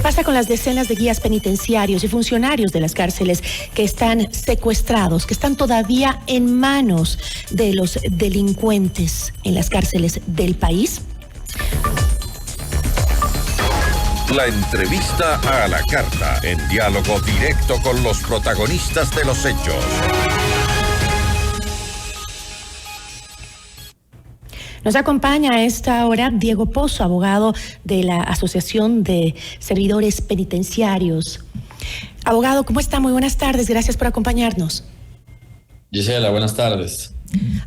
pasa con las decenas de guías penitenciarios y funcionarios de las cárceles que están secuestrados, que están todavía en manos de los delincuentes en las cárceles del país? La entrevista a la carta, en diálogo directo con los protagonistas de los hechos. Nos acompaña a esta hora Diego Pozo, abogado de la Asociación de Servidores Penitenciarios. Abogado, ¿cómo está? Muy buenas tardes, gracias por acompañarnos. Gisela, buenas tardes.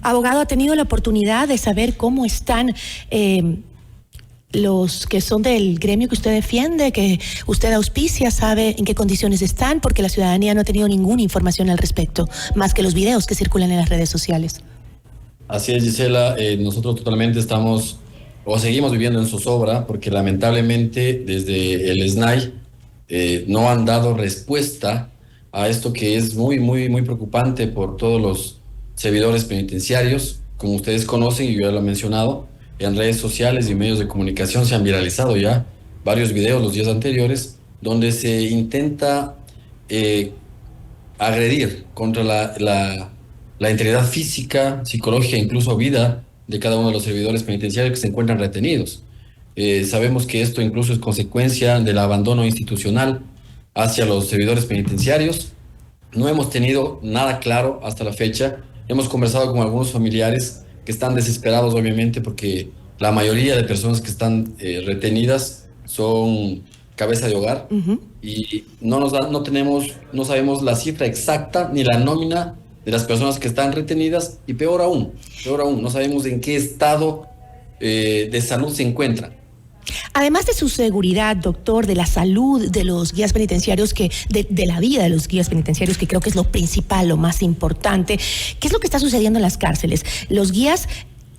Abogado, ¿ha tenido la oportunidad de saber cómo están los que son del gremio que usted defiende, que usted auspicia? ¿Sabe en qué condiciones están? Porque la ciudadanía no ha tenido ninguna información al respecto, más que los videos que circulan en las redes sociales. Así es, Gisela, nosotros totalmente estamos o seguimos viviendo en zozobra porque lamentablemente desde el SNAI no han dado respuesta a esto que es muy preocupante por todos los servidores penitenciarios. Como ustedes conocen, y yo ya lo he mencionado, en redes sociales y medios de comunicación se han viralizado ya varios videos los días anteriores donde se intenta agredir contra la integridad física, psicológica, incluso vida de cada uno de los servidores penitenciarios que se encuentran retenidos. Sabemos que esto incluso es consecuencia del abandono institucional hacia los servidores penitenciarios. No hemos tenido nada claro hasta la fecha. Hemos conversado con algunos familiares que están desesperados, obviamente, porque la mayoría de personas que están retenidas son cabeza de hogar. Y no sabemos la cifra exacta ni la nómina de las personas que están retenidas, y peor aún, no sabemos en qué estado de salud se encuentran. Además de su seguridad, doctor, de la salud de los guías penitenciarios, de la vida de los guías penitenciarios, que creo que es lo principal, lo más importante, ¿qué es lo que está sucediendo en las cárceles? ¿Los guías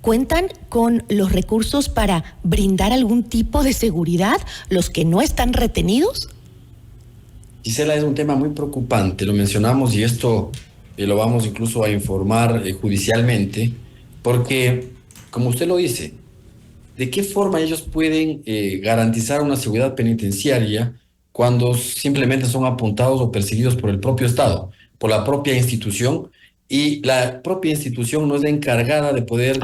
cuentan con los recursos para brindar algún tipo de seguridad, los que no están retenidos? Gisela, es un tema muy preocupante, lo mencionamos, y esto lo vamos incluso a informar judicialmente, porque, como usted lo dice, ¿de qué forma ellos pueden garantizar una seguridad penitenciaria cuando simplemente son apuntados o perseguidos por el propio Estado, por la propia institución? Y la propia institución no es la encargada de poder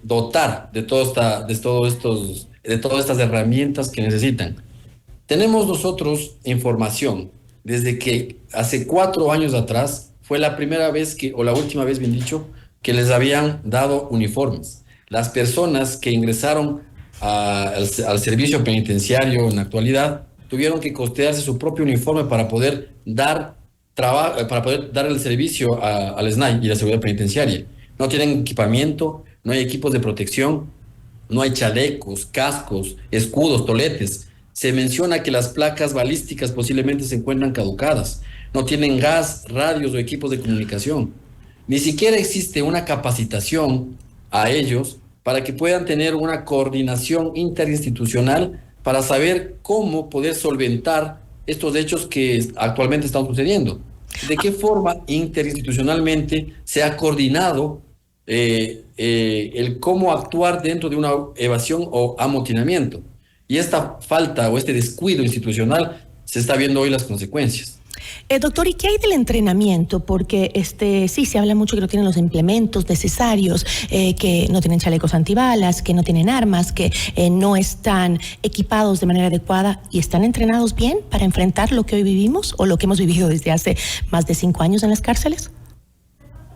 dotar de todas estas herramientas que necesitan. Tenemos nosotros información desde que hace 4 años atrás fue la primera vez o la última vez, bien dicho, que les habían dado uniformes. Las personas que ingresaron al servicio penitenciario en la actualidad tuvieron que costearse su propio uniforme para poder dar el servicio al SNAI y la seguridad penitenciaria. No tienen equipamiento, no hay equipos de protección, no hay chalecos, cascos, escudos, toletes. Se menciona que las placas balísticas posiblemente se encuentran caducadas. No tienen gas, radios o equipos de comunicación. Ni siquiera existe una capacitación a ellos para que puedan tener una coordinación interinstitucional para saber cómo poder solventar estos hechos que actualmente están sucediendo. ¿De qué forma interinstitucionalmente se ha coordinado el cómo actuar dentro de una evasión o amotinamiento? Y esta falta o este descuido institucional se está viendo hoy las consecuencias. Doctor, ¿y qué hay del entrenamiento? Porque sí, se habla mucho que no tienen los implementos necesarios, que no tienen chalecos antibalas, que no tienen armas, que no están equipados de manera adecuada. ¿Y están entrenados bien para enfrentar lo que hoy vivimos o lo que hemos vivido desde hace más de 5 años en las cárceles?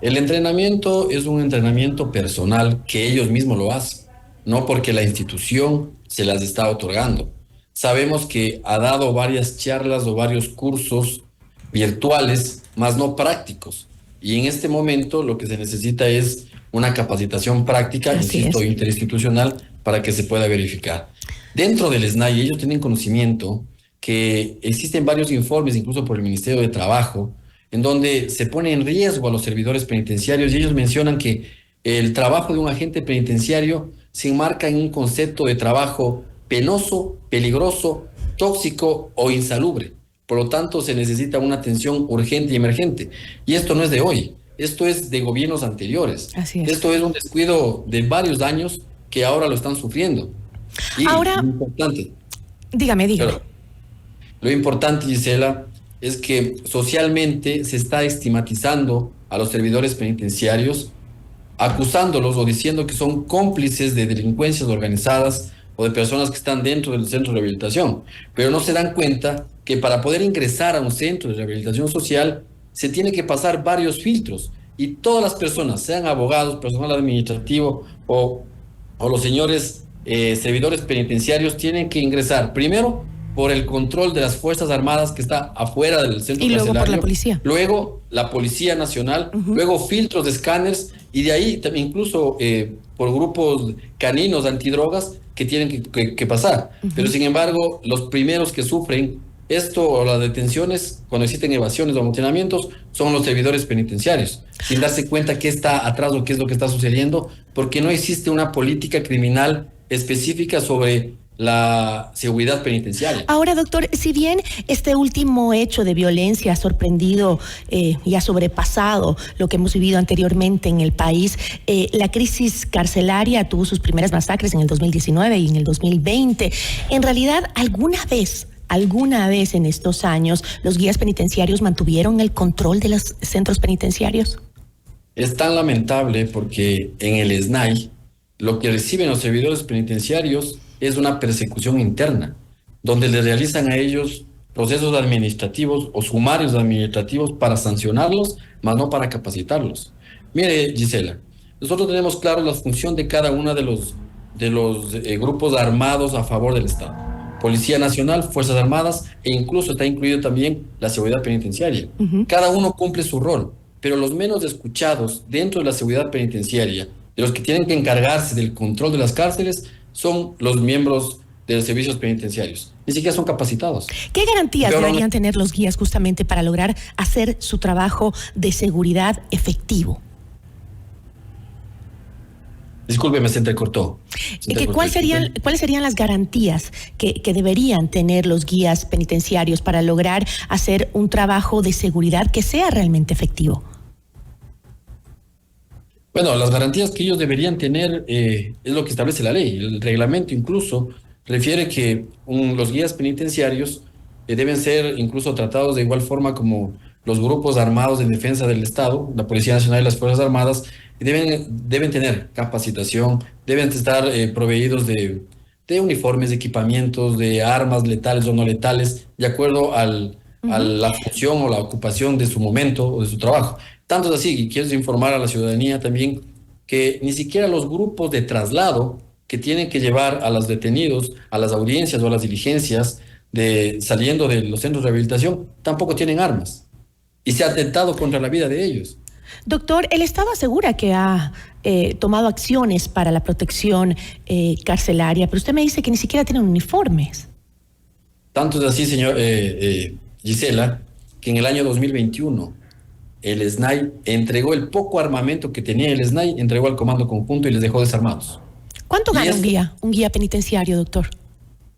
El entrenamiento es un entrenamiento personal que ellos mismos lo hacen, no porque la institución se las está otorgando. Sabemos que ha dado varias charlas o varios cursos virtuales, más no prácticos. Y en este momento lo que se necesita es una capacitación práctica, insisto, interinstitucional, para que se pueda verificar. Dentro del SNAI, ellos tienen conocimiento que existen varios informes, incluso por el Ministerio de Trabajo, en donde se pone en riesgo a los servidores penitenciarios, y ellos mencionan que el trabajo de un agente penitenciario se enmarca en un concepto de trabajo penoso, peligroso, tóxico o insalubre. Por lo tanto, se necesita una atención urgente y emergente. Y esto no es de hoy, esto es de gobiernos anteriores. Así es. Esto es un descuido de varios años que ahora lo están sufriendo. Y ahora, importante. dígame. Lo importante, Gisela, es que socialmente se está estigmatizando a los servidores penitenciarios, acusándolos o diciendo que son cómplices de delincuencias organizadas o de personas que están dentro del centro de rehabilitación, pero no se dan cuenta que para poder ingresar a un centro de rehabilitación social se tiene que pasar varios filtros y todas las personas, sean abogados, personal administrativo o los señores servidores penitenciarios, tienen que ingresar primero por el control de las Fuerzas Armadas que está afuera del centro Y luego por carcelario, la policía. luego la Policía Nacional, luego filtros de escáneres y de ahí también incluso por grupos caninos antidrogas que tienen que pasar. Pero sin embargo, los primeros que sufren esto o las detenciones, cuando existen evasiones o amotinamientos, son los servidores penitenciarios, sin darse cuenta qué está atrás o qué es lo que está sucediendo, porque no existe una política criminal específica sobre la seguridad penitenciaria. Ahora, doctor, si bien este último hecho de violencia ha sorprendido y ha sobrepasado lo que hemos vivido anteriormente en el país, la crisis carcelaria tuvo sus primeras masacres en el 2019 y en el 2020. En realidad, ¿alguna vez en estos años los guías penitenciarios mantuvieron el control de los centros penitenciarios? Es tan lamentable porque en el SNAI lo que reciben los servidores penitenciarios es una persecución interna, donde le realizan a ellos procesos administrativos o sumarios administrativos para sancionarlos, más no para capacitarlos. Mire, Gisela, nosotros tenemos claro la función de cada uno de los grupos armados a favor del Estado. Policía Nacional, Fuerzas Armadas e incluso está incluido también la seguridad penitenciaria. Cada uno cumple su rol, pero los menos escuchados dentro de la seguridad penitenciaria, de los que tienen que encargarse del control de las cárceles, son los miembros de los servicios penitenciarios. Ni siquiera son capacitados. ¿Qué garantías deberían tener los guías justamente para lograr hacer su trabajo de seguridad efectivo? Discúlpeme, se entrecortó. ¿Cuáles serían las garantías que deberían tener los guías penitenciarios para lograr hacer un trabajo de seguridad que sea realmente efectivo? Bueno, las garantías que ellos deberían tener es lo que establece la ley. El reglamento incluso refiere que los guías penitenciarios deben ser incluso tratados de igual forma como los grupos armados de defensa del Estado, la Policía Nacional y las Fuerzas Armadas, deben tener capacitación, deben estar proveídos de uniformes, de equipamientos, de armas letales o no letales, de acuerdo a la función o la ocupación de su momento o de su trabajo. Tanto es así, y quiero informar a la ciudadanía también que ni siquiera los grupos de traslado que tienen que llevar a los detenidos a las audiencias o a las diligencias saliendo de los centros de rehabilitación tampoco tienen armas. Y se ha atentado contra la vida de ellos. Doctor, el Estado asegura que ha tomado acciones para la protección carcelaria, pero usted me dice que ni siquiera tienen uniformes. Tanto es así, señor Gisela, que en el año 2021 el SNAI entregó el poco armamento que tenía el SNAI, entregó al Comando Conjunto y les dejó desarmados. ¿Cuánto gana un guía penitenciario, doctor?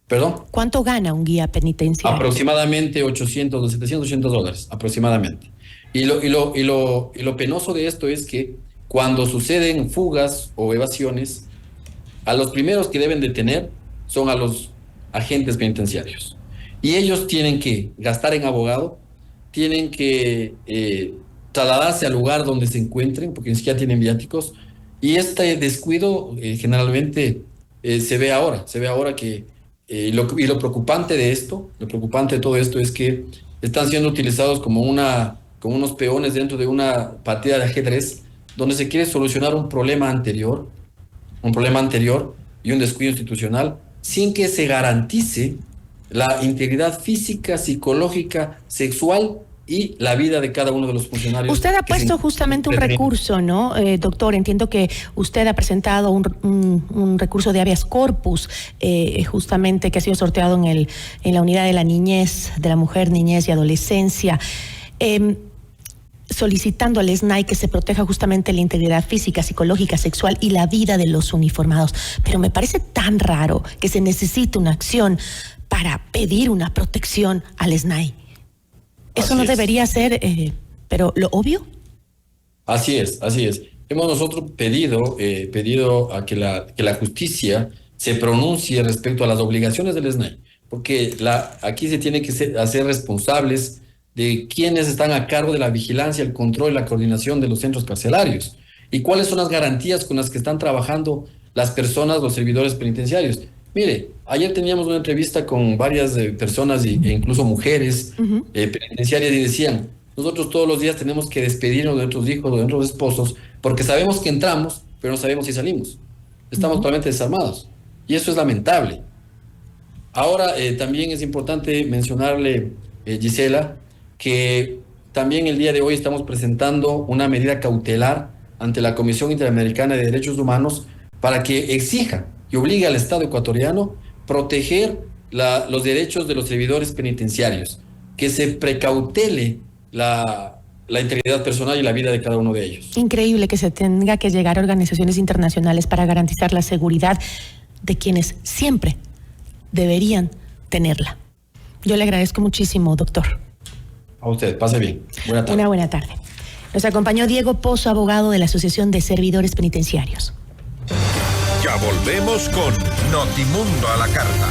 ¿Perdón? ¿Cuánto gana un guía penitenciario? Aproximadamente 800, 700, 800 dólares, aproximadamente. Y lo penoso de esto es que cuando suceden fugas o evasiones, a los primeros que deben detener son a los agentes penitenciarios. Y ellos tienen que gastar en abogado, tienen que trasladarse al lugar donde se encuentren, porque ni siquiera tienen viáticos. Y este descuido generalmente se ve ahora que lo preocupante de esto, lo preocupante de todo esto es que están siendo utilizados como unos peones dentro de una partida de ajedrez donde se quiere solucionar un problema anterior y un descuido institucional sin que se garantice la integridad física, psicológica, sexual y la vida de cada uno de los funcionarios. Usted ha puesto justamente un recurso, ¿no, doctor? Entiendo que usted ha presentado un recurso de habeas corpus, justamente que ha sido sorteado en la unidad de la niñez, de la mujer, niñez y adolescencia, solicitando al SNAI que se proteja justamente la integridad física, psicológica, sexual y la vida de los uniformados. Pero me parece tan raro que se necesite una acción para pedir una protección al SNAI. Eso no debería ser, pero lo obvio. Así es. Hemos nosotros pedido a que la justicia se pronuncie respecto a las obligaciones del SNAI, porque aquí se tiene que hacer responsables de quienes están a cargo de la vigilancia, el control y la coordinación de los centros carcelarios. ¿Y cuáles son las garantías con las que están trabajando las personas, los servidores penitenciarios? Mire, ayer teníamos una entrevista con varias personas e incluso mujeres penitenciarias y decían, nosotros todos los días tenemos que despedirnos de nuestros hijos o de nuestros esposos porque sabemos que entramos, pero no sabemos si salimos. Estamos totalmente desarmados y eso es lamentable. Ahora también es importante mencionarle, Gisela, que también el día de hoy estamos presentando una medida cautelar ante la Comisión Interamericana de Derechos Humanos para que exija y obligue al Estado ecuatoriano proteger los derechos de los servidores penitenciarios, que se precautele la integridad personal y la vida de cada uno de ellos. Increíble que se tenga que llegar a organizaciones internacionales para garantizar la seguridad de quienes siempre deberían tenerla. Yo le agradezco muchísimo, doctor. A usted, pase bien. Buena tarde. Una buena tarde. Nos acompañó Diego Pozo, abogado de la Asociación de Servidores Penitenciarios. Ya volvemos con Notimundo a la Carta.